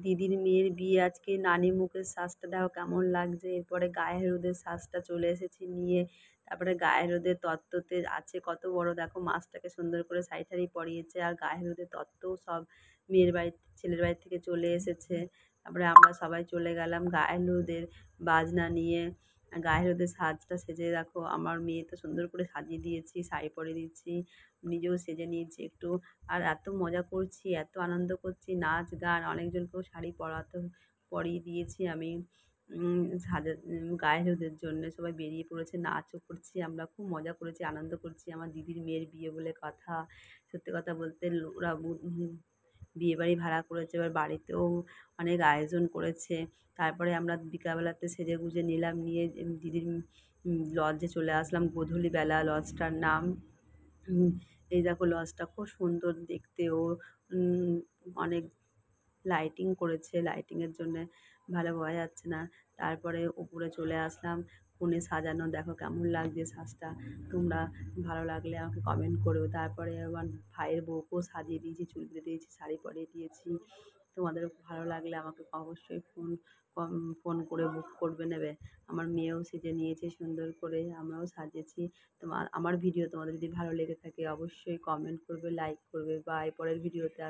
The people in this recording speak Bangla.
দিদির মেয়ের বিয়ে আজকে, নানি মুখের সাজটা দেখো কেমন লাগছে। এরপরে গায়ে হলুদের সাজটা চলে এসেছি নিয়ে। তারপরে গায়ে হলুদের তত্ত্বতে আছে কত বড়, দেখো মাছটাকে সুন্দর করে শাড়ি টাড়ি পরিয়েছে, আর গায়ে হলুদের তত্ত্বও সব মেয়ের বাড়ি ছেলের বাড়ি থেকে চলে এসেছে। তারপরে আমরা সবাই চলে গেলাম গায়ে হলুদের বাজনা নিয়ে। গায়ে হলুদের সাজটা সেজে দেখো আমার মেয়ে তো সুন্দর করে সাজিয়ে দিয়েছি, শাড়ি পরিয়ে দিচ্ছি, নিজেও সেজে নিয়েছি একটু। আর এত মজা করছি, এত আনন্দ করছি, নাচ গান, অনেকজনকেও শাড়ি পরিয়ে দিয়েছি আমি গায়ে হলুদের জন্যে। সবাই বেরিয়ে পড়েছে, নাচও করছি, আমরা খুব মজা করেছি, আনন্দ করছি। আমার দিদির মেয়ের বিয়ে বলে কথা। সত্যি কথা বলতে ওরা বিয়ে বাড়ি ভাড়া করেছে, এবার বাড়িতেও অনেক আয়োজন করেছে। তারপরে আমরা বিকালবেলাতে সেজে গুজে নিলাম, নিয়ে দিদির লজে চলে আসলাম গোধূলিবেলা। লজটার নাম এই দেখো, লজটা খুব সুন্দর দেখতেও। অনেক লাইটিং করেছে, লাইটিংয়ের জন্যে ভালো বোঝা যাচ্ছে না। তারপরে উপরে চলে আসলাম, কনে সাজানো দেখো কেমন লাগছে সাজটা। তোমরা ভালো লাগলে আমাকে কমেন্ট করো। তারপরে আমার ভাইয়ের বউকেও সাজিয়ে দিয়েছি, চুল বেঁধে দিয়েছি, শাড়ি পরিয়ে দিয়েছি। তোমাদের ভালো লাগলে আমাকে অবশ্যই ফোন করে বুক করবে নেবে। আমার মেয়েও সেজে নিয়েছে সুন্দর করে, আমরাও সাজেছি। আমার ভিডিও তোমাদের যদি ভালো লেগে থাকে অবশ্যই কমেন্ট করবে, লাইক করবে। বাই, পরের ভিডিওতে